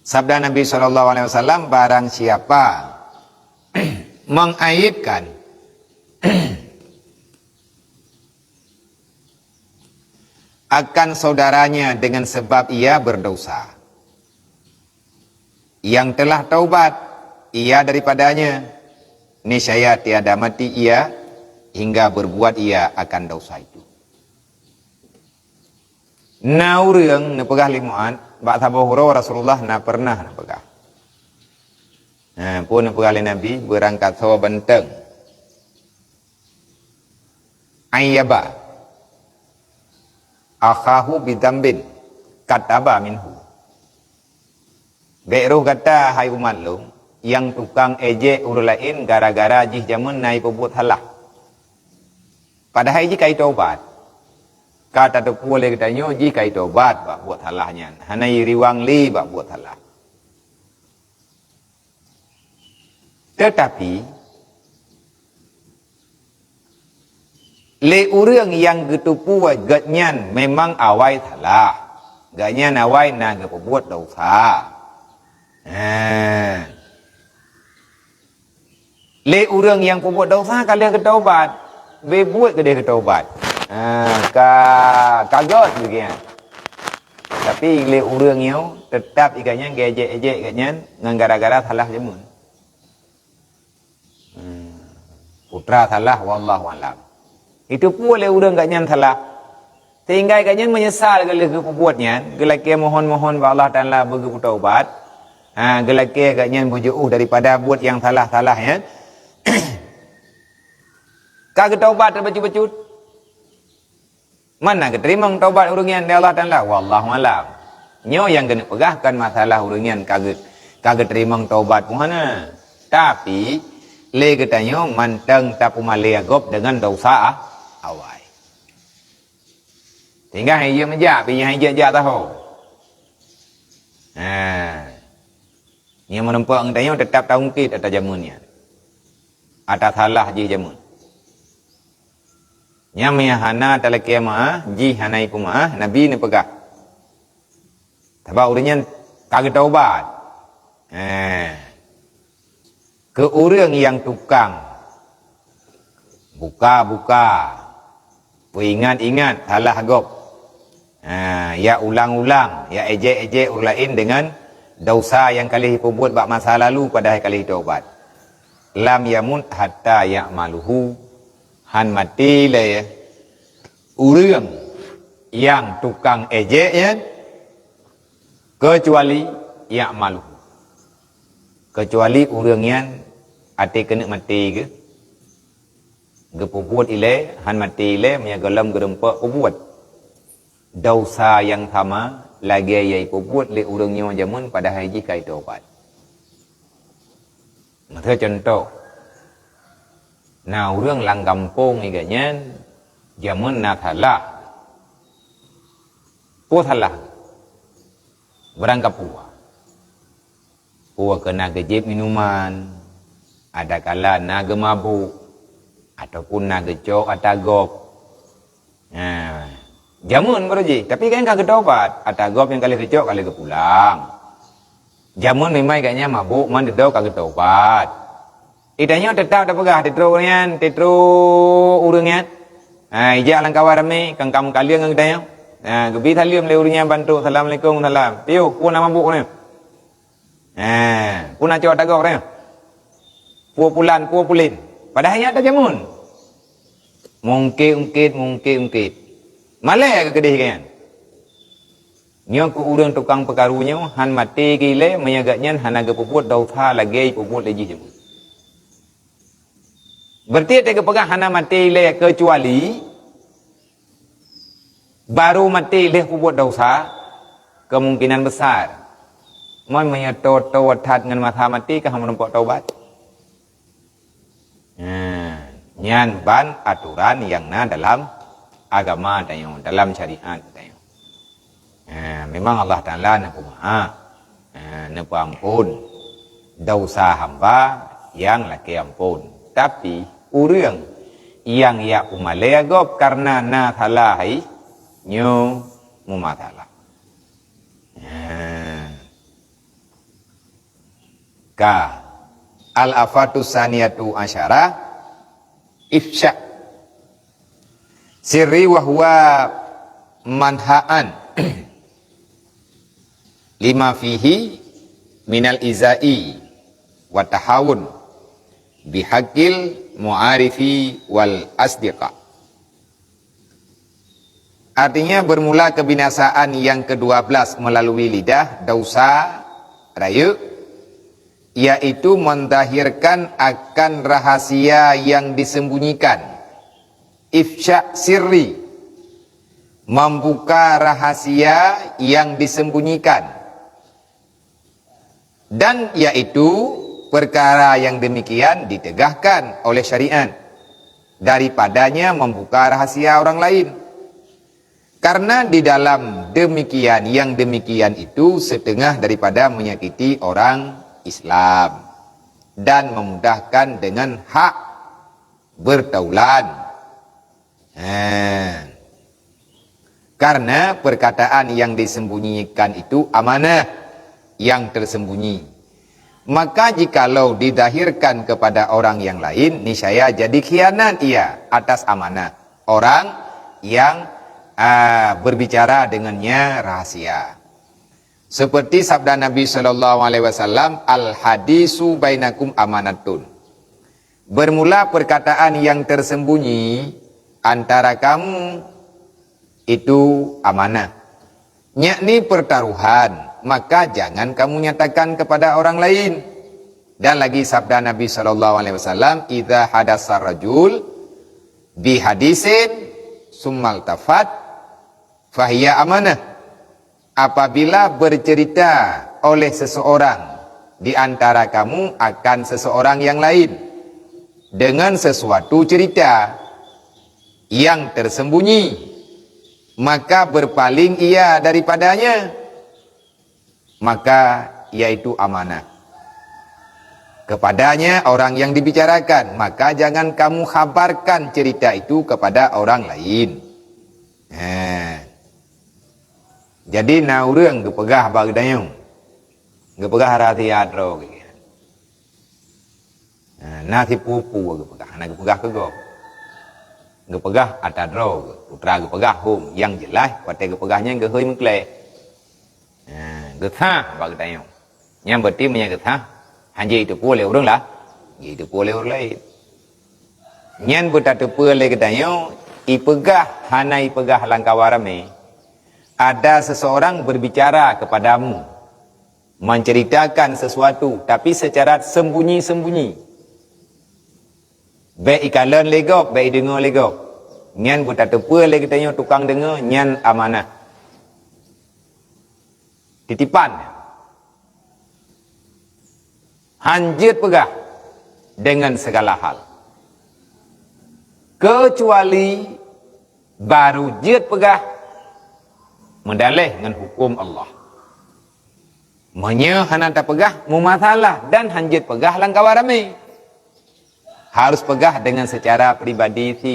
Sabda Nabi SAW, barang siapa mengaibkan akan saudaranya dengan sebab ia berdosa, yang telah taubat ia daripadanya, niscaya tiada mati ia hingga berbuat ia akan dosa itu. Na urang na pegah limuan bak tabohuro Rasulullah na pernah na pegah. Pun na pegah Nabi berangkat sawa benteng. Ayyaba akhahu bidambin kataba minhu. Beruh kata hai umat lu yang tukang ejek orang lain gara-gara jih jamun naik pebut halah. Padahal jika itu obat. Kata tu boleh katanya jika itu obat bak buat halahnya. Hanai riwang li bak buat halah. Tetapi le urang yang getupu gatnyan memang awai halah. Gatnyan awai na gepebuat dosa. Le urang yang pembuat dosa kalian ketaubat, bebuat ke dia ketaubat. Kagot begitu. Tapi le urang yang tetap ikannya gejek-ejek ikannya ngan gara-gara salah jemun. Putra salah wallahu alam. Itu pun le urang ikannya salah. Sehingga ikannya menyesal kalau pembuatnya, gelak mohon-mohon ba Allah Taala bagi bertaubat. Gelak ikannya berjauh daripada buat yang salah-salah ya. Kagak taubat terbacut-bacut. Mana keterima taubat urungian dari Allah Taala? Wallahu alam. Nyo yang kena pegahkan masalah urungian kagak terima taubat mana. Tapi le katanya manteng tapu maliagop dengan dosa awai. Sehingga ia menjak, pilih ia tahu. Yang menempuh engkau tetap tahu kita atas jamunnya. Atas salah je jamun. Nyamnya hana talakia mah ji hanai kumah nabi ni pegah. Sebab urangnya kagak taubat. Ke urang yang tukang buka ingat salah gop. Ya ulang-ulang, ya ejek-ejek orang lain dengan dosa yang kali perbuat bak masa lalu padahal kali taubat. Lam yamut hatta ya'maluhu. Han mati le urang yang tukang ejek ya, kecuali ya'maluhu. Kecuali urang yang ati kena mati ke perbuat ile han mati ile menyegalam gerempak perbuat dosa yang sama lagi yai perbuat le urangnya jamun pada haji kai taubat. Maka contoh nah urang lang kampung ni ganya jamun nak halah po halah berangkap puah kena gejip minuman, ada kala naga mabuk ataupun naga cok atagop. Jamun beruji, tapi kan kagak taubat. Atagop yang kali kecok kali kepulang. Jamun memang kayaknya mabuk, man dedau kagak taubat. Idanya tetap dah pegah tetru urangnya. Ija lang kawarame kang kamu kalian ngang idanya. Gebi talium le urangnya bantu. Assalamualaikum salam. Piu pun nama mabuk ni. Pun acok atagop ni. Puan pulin. Padahal ada jamun. Mungkit. Malai ke kedih kan? Nyo ku urang tukang pekarunya han mati gile menyagaknya han aga puput dosa lagi puput lagi jamun. Berarti dia pegang hana mati le kecuali baru mati le puput dosa kemungkinan besar. Moi menyato watat dengan mata mati ke ham nampak taubat. Nyan ban aturan yang na dalam agama tayo, dalam syariat tayo. Memang Allah Taala na kumaha na ampun dosa hamba yang laki ampun. Tapi urang yang ya umalegop karena na thalai nyo mumatala. Ka al-afatu saniyatu asyara ifsya sirri wa huwa manhaan lima fihi minal izai wa tahawun bihaqil mu'arifi wal asdiqa. Artinya bermula kebinasaan yang ke-12 melalui lidah, dosa, raya, yaitu mendahirkan akan rahasia yang disembunyikan. Ifsya sirri, membuka rahasia yang disembunyikan. Dan yaitu perkara yang demikian ditegahkan oleh syariat daripadanya membuka rahasia orang lain. Karena di dalam demikian yang demikian itu setengah daripada menyakiti orang Islam dan memudahkan dengan hak bertaulan. Karena perkataan yang disembunyikan itu amanah yang tersembunyi. Maka jikalau didahirkan kepada orang yang lain, niscaya jadi khianat ia atas amanah orang yang berbicara dengannya rahasia. Seperti sabda Nabi SAW, al-hadisu bainakum amanatun. Bermula perkataan yang tersembunyi antara kamu itu amanah. Yakni pertaruhan, maka jangan kamu nyatakan kepada orang lain. Dan lagi sabda Nabi SAW, idza hadasar rajul bi hadisin summal tafat fahiya amanah. Apabila bercerita oleh seseorang di antara kamu akan seseorang yang lain dengan sesuatu cerita yang tersembunyi, maka berpaling ia daripadanya, maka yaitu amanah kepadanya orang yang dibicarakan, maka jangan kamu khabarkan cerita itu kepada orang lain. Jadi na urang gepegah bagdayong gepegah rahasia adro na si pupu gepegah na gepegah kego gepegah atadro putra gepegah hum yang jelas pate gepegahnya geheuy mengkle getah bagdayong yang berarti nya getah hanya itu boleh urang lah itu boleh orang lain nyan bertatu boleh gedayong ipegah hana ipegah langkawarame. Ada seseorang berbicara kepadamu, menceritakan sesuatu, tapi secara sembunyi-sembunyi. Baik ikalan legok, baik dengar legok. Nyan buta tepa lagi tanya tukang dengar, nyan amanah. Titipan. Hanjit pegah dengan segala hal. Kecuali baru jit pegah mendalih dengan hukum Allah. Menya hananta pegah mumasalah dan hanjit pegah langkawarame. Harus pegah dengan secara pribadi si